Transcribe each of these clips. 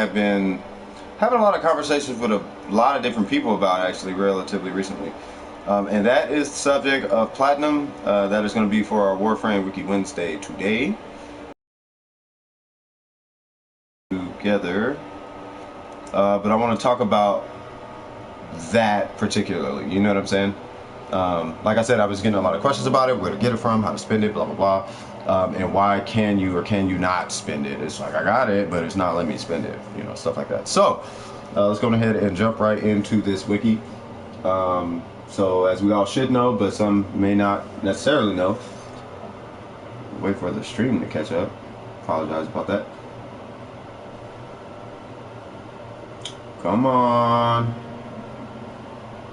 have been having a lot of conversations with a lot of different people about actually relatively recently. And that is the subject of Platinum. That is going to be for our Warframe Wiki Wednesday today. Together. But I want to talk about that particularly. You know what I'm saying? Like I said, I was getting a lot of questions about it, where to get it from, how to spend it, blah, blah, blah. And why can you or can you not spend it? It's like, I got it, but it's not letting me spend it, you know, stuff like that. So let's go ahead and jump right into this wiki. So as we all should know, but some may not necessarily know, wait for the stream to catch up. Apologize about that. Come on.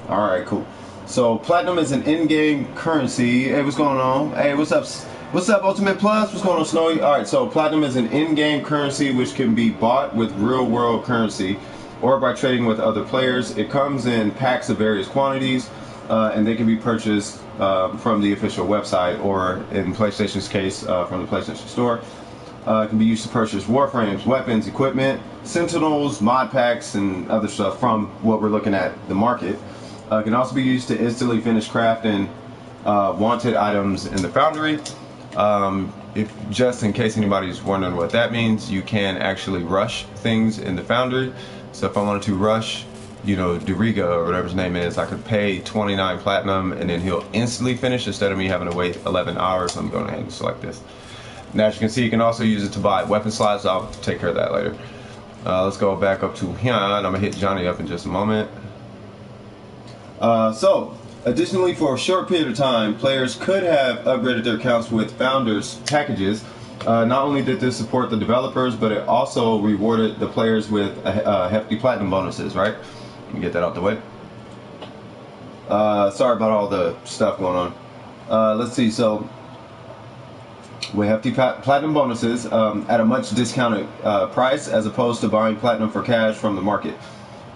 All right, cool. So Platinum is an in-game currency. Hey, what's going on? Hey, what's up? What's up, Ultimate Plus? What's going on, Snowy? All right, so Platinum is an in-game currency which can be bought with real-world currency or by trading with other players. It comes in packs of various quantities, and they can be purchased from the official website, or in PlayStation's case, from the PlayStation Store. It can be used to purchase warframes, weapons, equipment, sentinels, mod packs, and other stuff from what we're looking at the market. It can also be used to instantly finish crafting wanted items in the foundry. If just in case anybody's wondering what that means, you can actually rush things in the foundry. So if I wanted to rush, you know, Duriga or whatever his name is, I could pay 29 platinum and then he'll instantly finish instead of me having to wait 11 hours. I'm going ahead and select this. Now, as you can see, you can also use it to buy weapon slots. I'll take care of that later. Let's go back up to here, and I'm gonna hit Johnny up in just a moment. So, additionally, for a short period of time, players could have upgraded their accounts with Founders packages. Not only did this support the developers, but it also rewarded the players with hefty platinum bonuses, right? Let me get that out the way. Sorry about all the stuff going on. Let's see, so we have hefty platinum bonuses at a much discounted price, as opposed to buying platinum for cash from the market.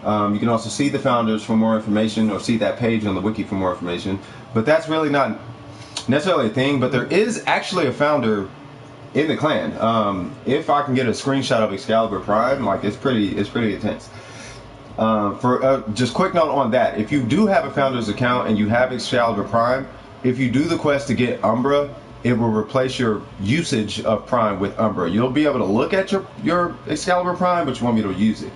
You can also see the founders for more information, or see that page on the wiki for more information. But that's really not necessarily a thing, but there is actually a founder in the clan. If I can get a screenshot of Excalibur Prime, like it's pretty intense. Just quick note on that, if you do have a founder's account and you have Excalibur Prime, if you do the quest to get Umbra, it will replace your usage of Prime with Umbra. You'll be able to look at your Excalibur Prime, but you won't be able to use it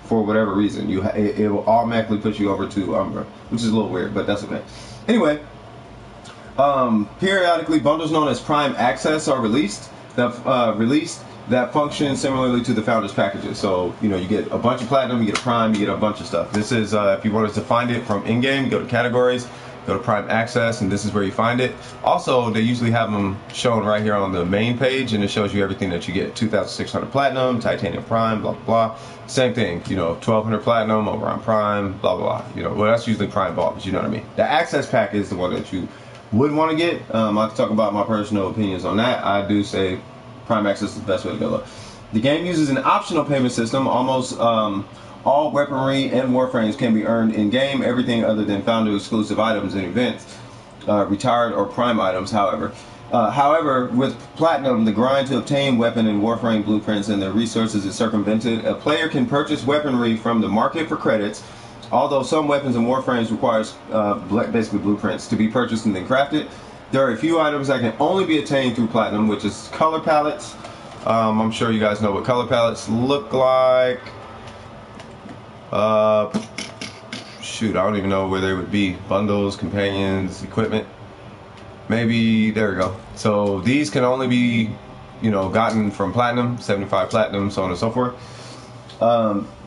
for whatever reason. It will automatically push you over to Umbra, which is a little weird, but that's okay. Anyway, periodically bundles known as Prime Access are released that function similarly to the Founders packages. So, you know, you get a bunch of platinum, you get a Prime, you get a bunch of stuff. This is, if you wanted to find it from in-game, go to categories, go to Prime Access, and this is where you find it. Also, they usually have them shown right here on the main page, and it shows you everything that you get. 2,600 platinum, titanium prime, blah, blah, blah. Same thing, you know, 1,200 platinum over on prime, blah, blah, blah. You know, well, that's usually prime vault, but you know what I mean. The access pack is the one that you would want to get. I can talk about my personal opinions on that. I do say Prime Access is the best way to go. The game uses an optional payment system. Almost all weaponry and warframes can be earned in-game. Everything other than founder exclusive items and events, retired or prime items, however. However, with Platinum, the grind to obtain weapon and warframe blueprints and their resources is circumvented. A player can purchase weaponry from the market for credits, although some weapons and warframes requires basically blueprints to be purchased and then crafted. There are a few items that can only be attained through Platinum, which is color palettes. I'm sure you guys know what color palettes look like. Shoot, I don't even know where they would be. Bundles, companions, equipment. Maybe, there we go. So these can only be, you know, gotten from Platinum, 75 Platinum, so on and so forth.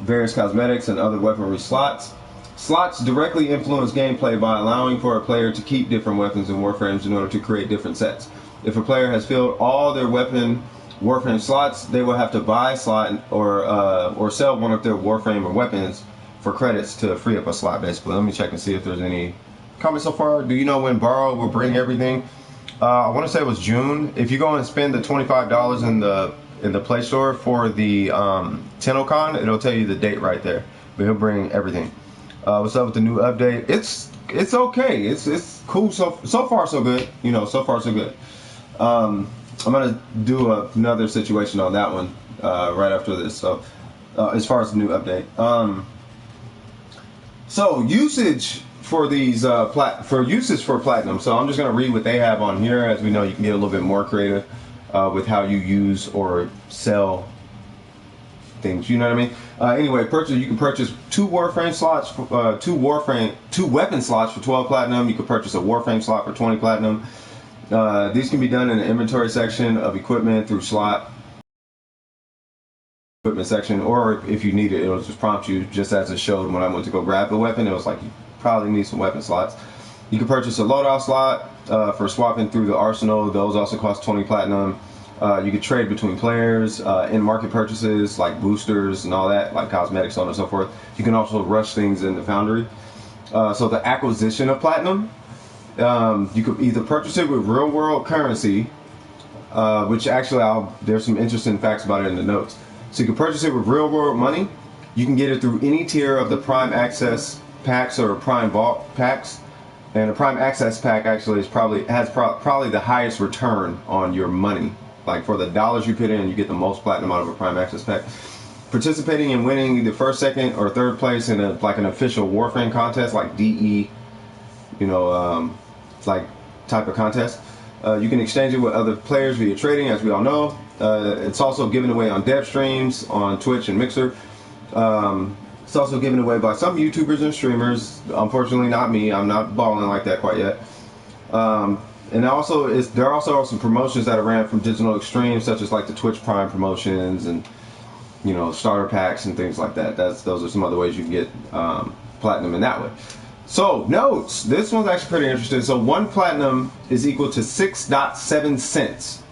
Various cosmetics and other weaponry slots. Slots directly influence gameplay by allowing for a player to keep different weapons and warframes in order to create different sets. If a player has filled all their warframe slots, they will have to buy a slot or sell one of their warframe or weapons for credits to free up a slot, basically. Let me check and see if there's any comments so far. Do you know when Borrow will bring everything? I want to say it was June. If you go and spend the $25 in the Play Store for the TennoCon, it'll tell you the date right there. But he'll bring everything. What's up with the new update? It's okay. It's cool. So far so good. You know, so far so good. I'm gonna do another situation on that one right after this. So as far as the new update. So usage for these usage for platinum. So I'm just going to read what they have on here. As we know, you can get a little bit more creative with how you use or sell things. You know what I mean? Anyway, you can purchase two Warframe slots, two weapon slots for 12 platinum. You can purchase a Warframe slot for 20 platinum. These can be done in the inventory section of equipment through slot equipment section, or if you need it, it'll just prompt you, just as it showed when I went to go grab the weapon. It was like, you probably need some weapon slots. You can purchase a loadout slot for swapping through the arsenal. Those also cost 20 platinum. You can trade between players, in market purchases like boosters and all that, like cosmetics, so on and so forth. You can also rush things in the foundry. So the acquisition of platinum, you could either purchase it with real world currency, which actually there's some interesting facts about it in the notes. So you can purchase it with real world money. You can get it through any tier of the Prime Access packs or Prime Vault packs. And the Prime Access pack actually has probably the highest return on your money. Like for the dollars you put in, you get the most platinum out of a Prime Access pack. Participating in winning either first, second, or third place in an official Warframe contest, like DE, like type of contest. You can exchange it with other players via trading, as we all know. It's also given away on dev streams on Twitch and Mixer. It's also given away by some YouTubers and streamers. Unfortunately, not me. I'm not balling like that quite yet. And there also are some promotions that are ran from Digital Extremes, such as like the Twitch Prime promotions and starter packs and things like that. Those are some other ways you can get platinum in that way. So notes. This one's actually pretty interesting. So 1 platinum is equal to 6.7 cents,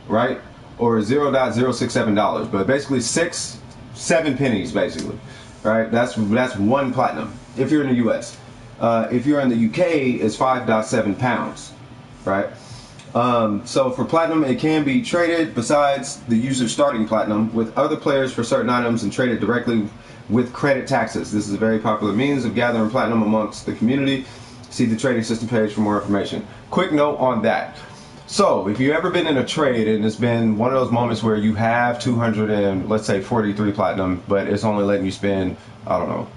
right? Or $0.067. But basically 7 pennies, basically, right? That's 1 platinum if you're in the US. If you're in the UK, it's 5.7 pounds, right? So for platinum, it can be traded besides the user starting platinum with other players for certain items and traded directly with credit taxes. This is a very popular means of gathering platinum amongst the community. See the trading system page for more information. Quick note on that. So if you've ever been in a trade and it's been one of those moments where you have 243 platinum, but it's only letting you spend, I don't know,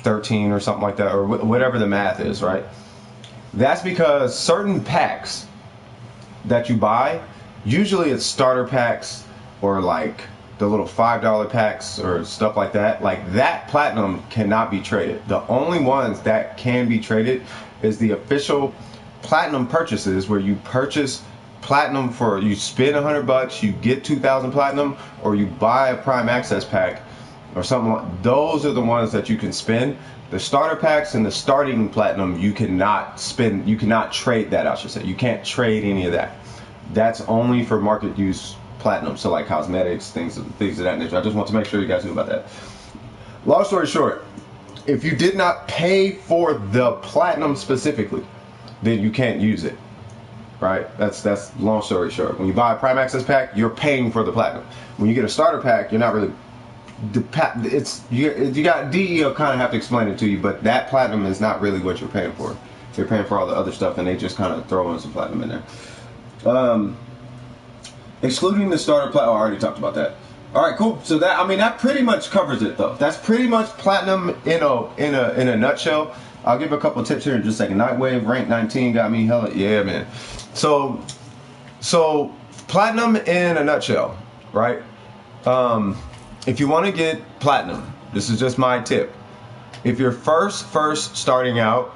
13 or something like that, or whatever the math is, right? That's because certain packs that you buy, usually it's starter packs or like the little $5 packs or stuff like that. Like that platinum cannot be traded. The only ones that can be traded is the official platinum purchases, where you purchase platinum you spend $100, you get 2,000 platinum, or you buy a Prime Access pack or something like. Those are the ones that you can spend. The starter packs and the starting platinum, you cannot spend. You cannot trade that, I should say. You can't trade any of that. That's only for market use platinum. So like cosmetics, things of that nature. I just want to make sure you guys knew about that. Long story short, if you did not pay for the platinum specifically, then you can't use it, right? That's long story short. When you buy a Prime Access pack, you're paying for the platinum. When you get a starter pack, you're not really. You got DE will kind of have to explain it to you, but that platinum is not really what you're paying for. You're paying for all the other stuff, and they just kind of throw in some platinum in there. Excluding the starter platinum. Oh, I already talked about that. All right, cool. So that pretty much covers it, though. That's pretty much platinum in a nutshell. I'll give a couple tips here in just a second. Nightwave rank 19 got me hella. Yeah, man. So platinum in a nutshell, right? If you want to get platinum, this is just my tip. If you're first starting out,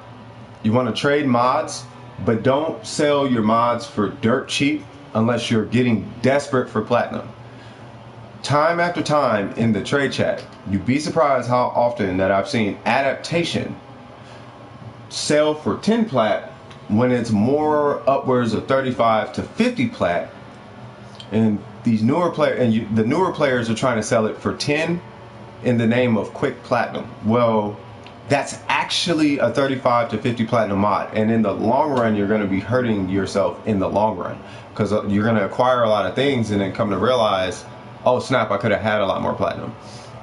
you want to trade mods, but don't sell your mods for dirt cheap unless you're getting desperate for platinum. Time after time in the trade chat, you'd be surprised how often that I've seen adaptation sell for 10 plat when it's more upwards of 35 to 50 plat, and these newer the newer players are trying to sell it for 10 in the name of quick platinum. Well, that's actually a 35 to 50 platinum mod, and in the long run you're going to be hurting yourself in the long run, because you're going to acquire a lot of things and then come to realize, oh snap, I could have had a lot more platinum.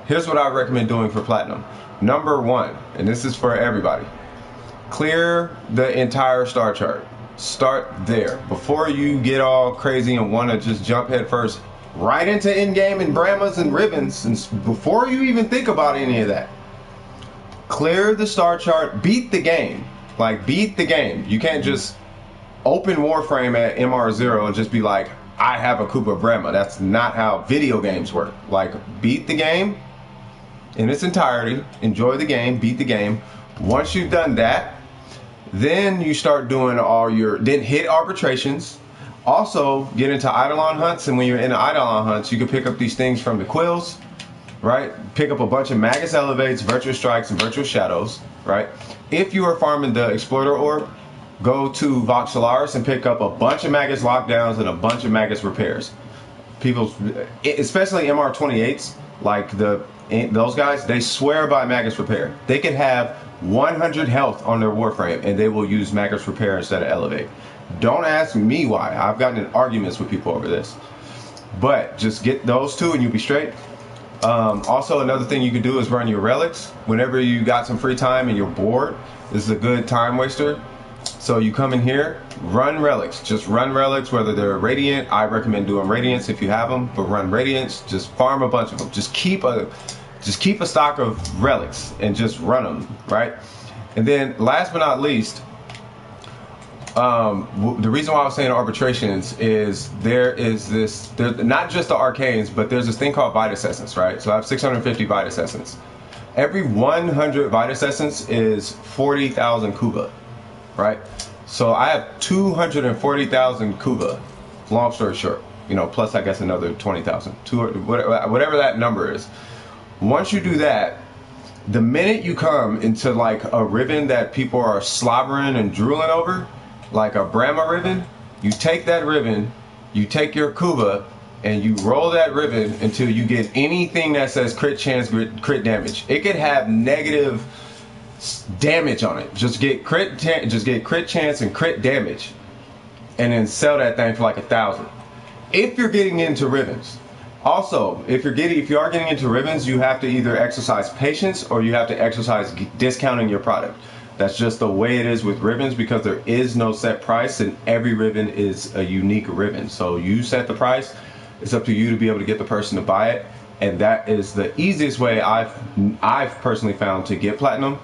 Here's what I recommend doing for platinum. Number 1, and this is for everybody, clear the entire star chart. Start there before you get all crazy and want to just jump head first right into in-game and Brahmas and ribbons, and before you even think about any of that, clear the star chart, beat the game. Like, beat the game. You can't just open Warframe at MR0 and just be like, I have a Koopa Brahma. That's not how video games work. Like, beat the game in its entirety, enjoy the game, beat the game. Once you've done that, then you start doing all your, then hit arbitrations. Also, get into Eidolon hunts, and when you're in the Eidolon hunts, you can pick up these things from the quills, right? Pick up a bunch of Magus Elevates, Virtual Strikes, and Virtual Shadows, right? If you are farming the Explorer Orb, go to Vox Solaris and pick up a bunch of Magus Lockdowns and a bunch of Magus Repairs. People, especially MR28s, like those guys, they swear by Magus Repair. They can have 100 health on their Warframe, and they will use Magus Repair instead of Elevate. Don't ask me why. I've gotten in arguments with people over this. But just get those two and you'll be straight. Also, another thing you can do is run your relics. Whenever you got some free time and you're bored, this is a good time waster. So you come in here, run relics. Just run relics, whether they're Radiant. I recommend doing Radiants if you have them, but run Radiants. Just farm a bunch of them. Just keep a stock of relics and just run them, right? And then last but not least, the reason why I was saying arbitrations is there's not just the arcanes, but there's this thing called Vitus Essence, right? So I have 650 Vitus Essence. Every 100 Vitus Essence is 40,000 Kuba, right? So I have 240,000 Kuba, long story short, you know, plus I guess another 20,000, whatever that number is. Once you do that, the minute you come into like a ribbon that people are slobbering and drooling over, like a Brahma ribbon, you take that ribbon, you take your Kuba, and you roll that ribbon until you get anything that says crit chance, crit damage. It could have negative damage on it. Just get crit chance and crit damage, and then sell that thing for like 1,000. If you're getting into ribbons. Also, if you are getting into ribbons, you have to either exercise patience or you have to exercise discounting your product. That's just the way it is with ribbons, because there is no set price and every ribbon is a unique ribbon. So you set the price. It's up to you to be able to get the person to buy it, and that is the easiest way I've personally found to get platinum.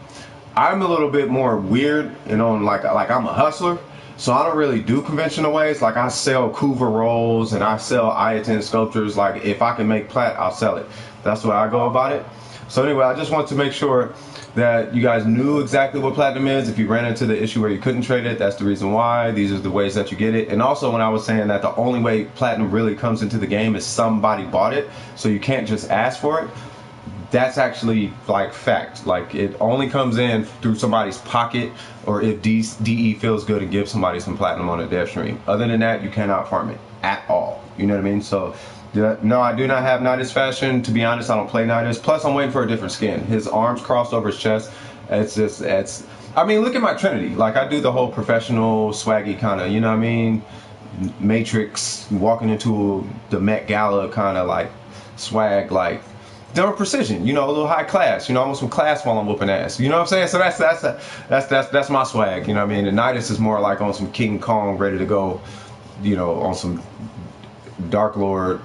I'm a little bit more weird, you know, like I'm a hustler, so I don't really do conventional ways. Like I sell Kuva rolls and I sell Iatin sculptures. Like if I can make plat, I'll sell it. That's the way I go about it. So anyway, I just want to make sure that you guys knew exactly what platinum is. If you ran into the issue where you couldn't trade it, that's the reason why. These are the ways that you get it. And also, when I was saying that the only way platinum really comes into the game is somebody bought it, so you can't just ask for it, that's actually like fact. Like it only comes in through somebody's pocket, or if DE feels good and gives somebody some platinum on a dev stream. Other than that, you cannot farm it at all. You know what I mean? So no, I do not have Nidus fashion. To be honest, I don't play Nidus. Plus, I'm waiting for a different skin. His arms crossed over his chest. I mean, look at my Trinity. Like, I do the whole professional, swaggy kind of, you know what I mean? Matrix, walking into the Met Gala kind of like swag, like, they're precision, you know, a little high class, you know, almost some class while I'm whooping ass. You know what I'm saying? So that's my swag, you know what I mean? And Nidus is more like on some King Kong, ready to go, you know, on some Dark Lord,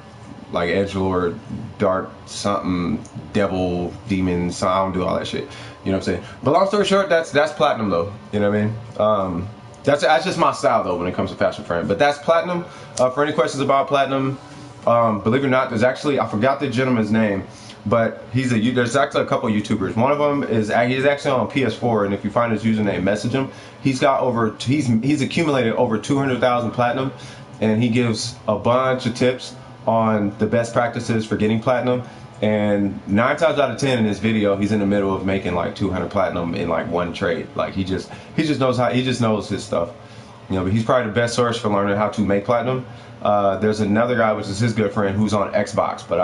like Edgelord, Dark something, Devil, Demon, so I don't do all that shit. You know what I'm saying? But long story short, that's platinum though. You know what I mean? That's just my style though when it comes to fashion frame. But that's platinum. For any questions about platinum, believe it or not, there's actually, I forgot the gentleman's name, but there's actually a couple YouTubers. One of them is he's actually on PS4, and if you find his username, message him. He's accumulated over 200,000 platinum, and he gives a bunch of tips on the best practices for getting platinum. And 9 times out of 10 in this video, he's in the middle of making like 200 platinum in like one trade. Like he just knows his stuff, you know. But he's probably the best source for learning how to make platinum. There's another guy, which is his good friend, who's on Xbox, but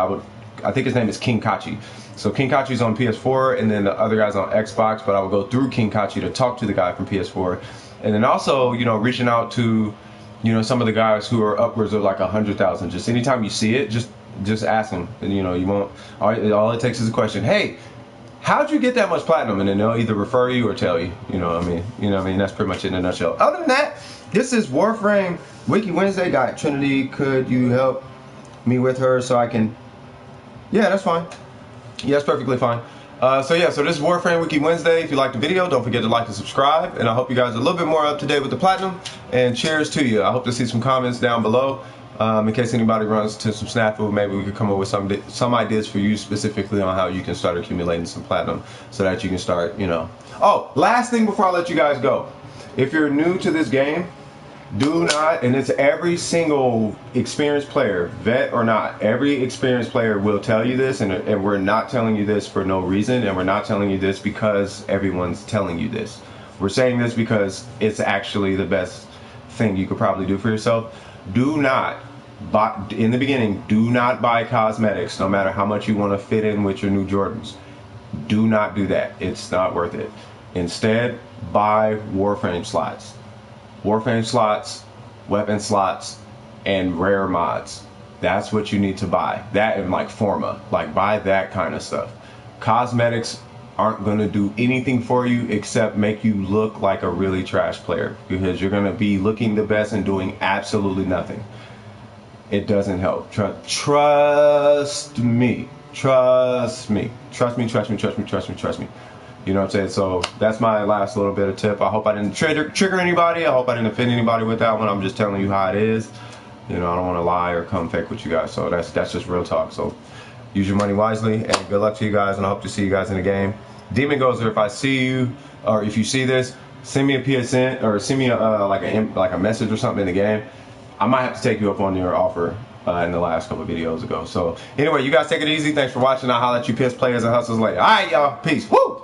I think his name is King Kachi. So King Kachi's on PS4, and then the other guy's on Xbox, but I will go through King Kachi to talk to the guy from PS4. And then also, you know, reaching out to, you know, some of the guys who are upwards of like 100,000. Just anytime you see it, just ask them. And you know, you won't, all it takes is a question. Hey, how'd you get that much platinum? And then they'll either refer you or tell you. You know what I mean? You know what I mean? That's pretty much it in a nutshell. Other than that, this is Warframe Wiki Wednesday. Trinity, could you help me with her so I can. Yeah, that's fine. Yeah, that's perfectly fine. So this is Warframe Wiki Wednesday. If you liked the video, don't forget to like and subscribe. And I hope you guys are a little bit more up to date with the platinum. And cheers to you. I hope to see some comments down below. In case anybody runs to some snafu, maybe we could come up with some ideas for you specifically on how you can start accumulating some platinum so that you can start, you know. Oh, last thing before I let you guys go. If you're new to this game, do not, and it's every single experienced player, vet or not, every experienced player will tell you this, and we're not telling you this for no reason, and we're not telling you this because everyone's telling you this. We're saying this because it's actually the best thing you could probably do for yourself. Do not buy, in the beginning, do not buy cosmetics, no matter how much you want to fit in with your new Jordans. Do not do that. It's not worth it. Instead, buy Warframe slots. Warframe slots, weapon slots, and rare mods. That's what you need to buy. That and like Forma. Like buy that kind of stuff. Cosmetics aren't going to do anything for you except make you look like a really trash player, because you're going to be looking the best and doing absolutely nothing. It doesn't help. Trust me. Trust me. Trust me, trust me, trust me, trust me, trust me. You know what I'm saying? So that's my last little bit of tip. I hope I didn't trigger anybody. I hope I didn't offend anybody with that one. I'm just telling you how it is. You know, I don't want to lie or come fake with you guys. So that's just real talk. So use your money wisely, and good luck to you guys, and I hope to see you guys in the game. Demon Gozer, if I see you, or if you see this, send me a PSN or send me like a message or something in the game. I might have to take you up on your offer in the last couple of videos ago. So anyway, you guys take it easy. Thanks for watching. I'll holler at you piss players and hustlers later. All right, y'all. Peace. Woo!